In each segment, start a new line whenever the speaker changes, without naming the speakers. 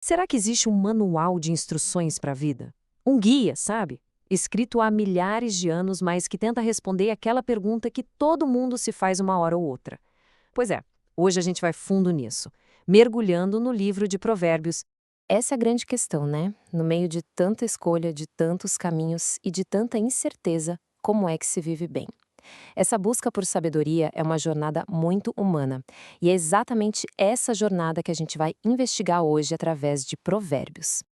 Será que existe um manual de instruções para a vida? Um guia, sabe? Escrito há milhares de anos, mas que tenta responder aquela pergunta que todo mundo se faz uma hora ou outra. Pois é, hoje a gente vai fundo nisso, mergulhando no livro de Provérbios.
Essa é a grande questão, né? No meio de tanta escolha, de tantos caminhos e de tanta incerteza, como é que se vive bem? Essa busca por sabedoria é uma jornada muito humana, e é exatamente essa jornada que a gente vai investigar hoje através de Provérbios.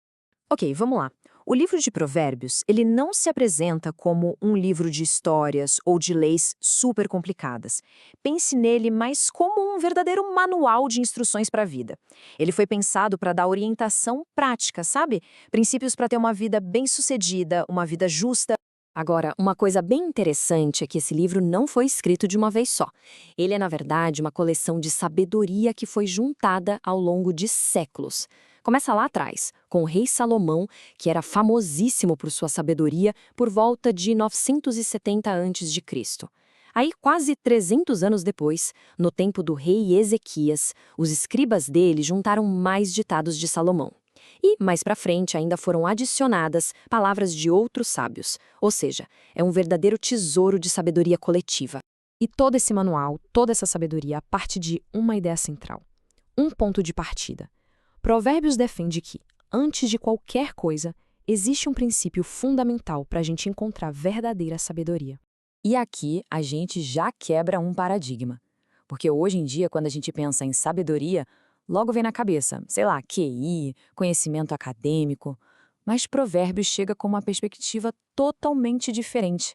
Ok, vamos lá. O livro de Provérbios, ele não se apresenta como um livro de histórias ou de leis super complicadas. Pense nele mais como um verdadeiro manual de instruções para a vida. Ele foi pensado para dar orientação prática, sabe? Princípios para ter uma vida bem-sucedida, uma vida justa. Agora, uma coisa bem interessante é que esse livro não foi escrito de uma vez só. Ele é, na verdade, uma coleção de sabedoria que foi juntada ao longo de séculos. Começa lá atrás, com o rei Salomão, que era famosíssimo por sua sabedoria, por volta de 970 a.C. Aí, quase 300 anos depois, no tempo do rei Ezequias, os escribas dele juntaram mais ditados de Salomão. E, mais para frente, ainda foram adicionadas palavras de outros sábios, ou seja, é um verdadeiro tesouro de sabedoria coletiva. E todo esse manual, toda essa sabedoria parte de uma ideia central, um ponto de partida. Provérbios defende que, antes de qualquer coisa, existe um princípio fundamental para a gente encontrar verdadeira sabedoria.
E aqui a gente já quebra um paradigma. Porque hoje em dia, quando a gente pensa em sabedoria, logo vem na cabeça, sei lá, QI, conhecimento acadêmico. Mas Provérbios chega com uma perspectiva totalmente diferente.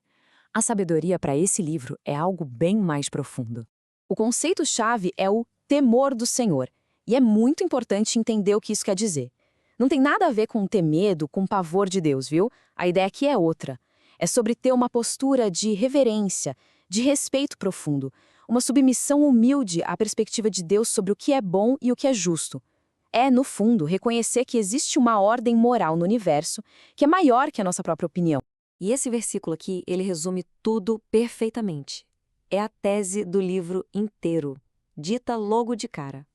A sabedoria para esse livro é algo bem mais profundo.
O conceito-chave é o temor do Senhor, e é muito importante entender o que isso quer dizer. Não tem nada a ver com ter medo, com pavor de Deus, viu? A ideia aqui é outra. É sobre ter uma postura de reverência, de respeito profundo, uma submissão humilde à perspectiva de Deus sobre o que é bom e o que é justo. É, no fundo, reconhecer que existe uma ordem moral no universo que é maior que a nossa própria opinião. E esse versículo aqui, ele resume tudo perfeitamente. É a tese do livro inteiro, dita logo de cara.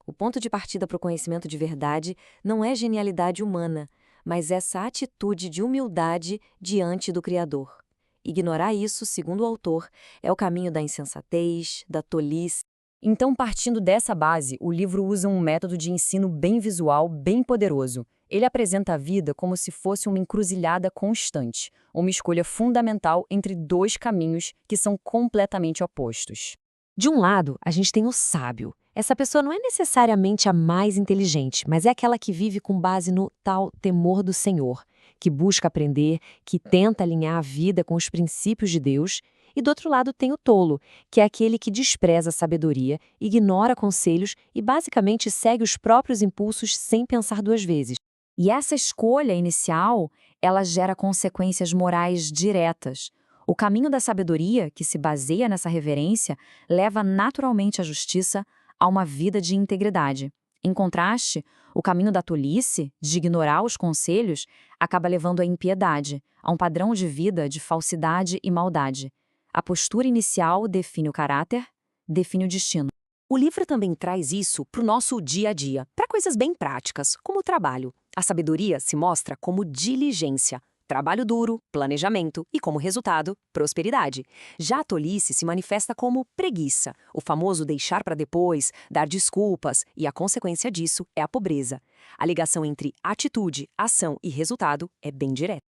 O ponto de partida para o conhecimento de verdade não é genialidade humana, mas essa atitude de humildade diante do Criador. Ignorar isso, segundo o autor, é o caminho da insensatez, da tolice. Então, partindo dessa base, o livro usa um método de ensino bem visual, bem poderoso. Ele apresenta a vida como se fosse uma encruzilhada constante, uma escolha fundamental entre dois caminhos que são completamente opostos. De um lado, a gente tem o sábio. Essa pessoa não é necessariamente a mais inteligente, mas é aquela que vive com base no tal temor do Senhor, que busca aprender, que tenta alinhar a vida com os princípios de Deus. E do outro lado tem o tolo, que é aquele que despreza a sabedoria, ignora conselhos e basicamente segue os próprios impulsos sem pensar duas vezes. E essa escolha inicial, ela gera consequências morais diretas. O caminho da sabedoria, que se baseia nessa reverência, leva naturalmente à justiça, a uma vida de integridade. Em contraste, o caminho da tolice, de ignorar os conselhos, acaba levando à impiedade, a um padrão de vida de falsidade e maldade. A postura inicial define o caráter, define o destino. O livro também traz isso para o nosso dia a dia, para coisas bem práticas, como o trabalho. A sabedoria se mostra como diligência, trabalho duro, planejamento e, como resultado, prosperidade. Já a tolice se manifesta como preguiça, o famoso deixar para depois, dar desculpas, e a consequência disso é a pobreza. A ligação entre atitude, ação e resultado é bem direta.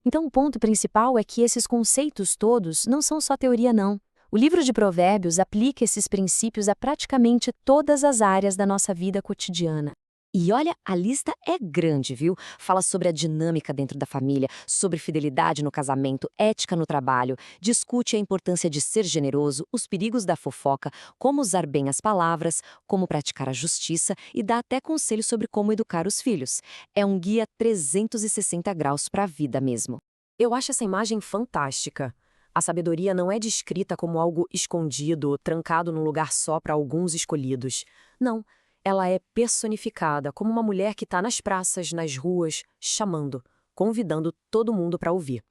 Então, o ponto principal é que esses conceitos todos não são só teoria, não. O livro de Provérbios aplica esses princípios a praticamente todas as áreas da nossa vida cotidiana. E olha, a lista é grande, viu? Fala sobre a dinâmica dentro da família, sobre fidelidade no casamento, ética no trabalho, discute a importância de ser generoso, os perigos da fofoca, como usar bem as palavras, como praticar a justiça e dá até conselhos sobre como educar os filhos. É um guia 360 graus para a vida mesmo. Eu acho essa imagem fantástica. A sabedoria não é descrita como algo escondido, trancado num lugar só para alguns escolhidos. Não. Ela é personificada como uma mulher que está nas praças, nas ruas, chamando, convidando todo mundo para ouvir.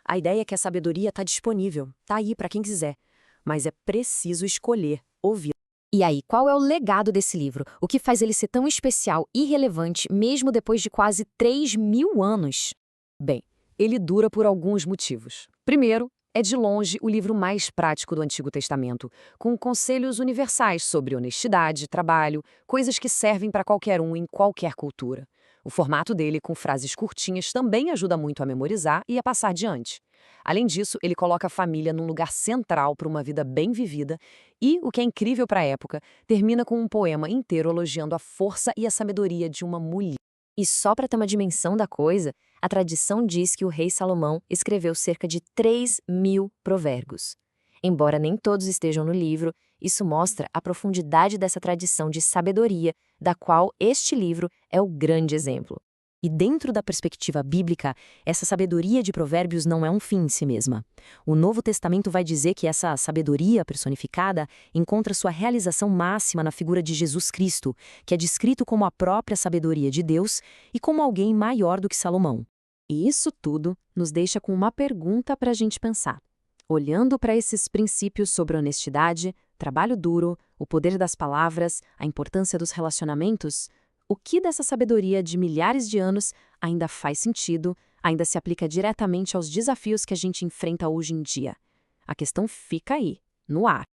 A ideia é que a sabedoria está disponível, está aí para quem quiser, mas é preciso escolher ouvir.
E aí, qual é o legado desse livro? O que faz ele ser tão especial e relevante mesmo depois de quase 3.000 anos?
Bem, ele dura por alguns motivos. Primeiro, é de longe o livro mais prático do Antigo Testamento, com conselhos universais sobre honestidade, trabalho, coisas que servem para qualquer um em qualquer cultura. O formato dele, com frases curtinhas, também ajuda muito a memorizar e a passar adiante. Além disso, ele coloca a família num lugar central para uma vida bem vivida e, o que é incrível para a época, termina com um poema inteiro elogiando a força e a sabedoria de uma mulher.
E só para ter uma dimensão da coisa, a tradição diz que o rei Salomão escreveu cerca de 3.000 provérbios. Embora nem todos estejam no livro, isso mostra a profundidade dessa tradição de sabedoria, da qual este livro é o grande exemplo. E dentro da perspectiva bíblica, essa sabedoria de provérbios não é um fim em si mesma. O Novo Testamento vai dizer que essa sabedoria personificada encontra sua realização máxima na figura de Jesus Cristo, que é descrito como a própria sabedoria de Deus e como alguém maior do que Salomão. E isso tudo nos deixa com uma pergunta para a gente pensar. Olhando para esses princípios sobre honestidade, trabalho duro, o poder das palavras, a importância dos relacionamentos, o que dessa sabedoria de milhares de anos ainda faz sentido, ainda se aplica diretamente aos desafios que a gente enfrenta hoje em dia? A questão fica aí, no ar.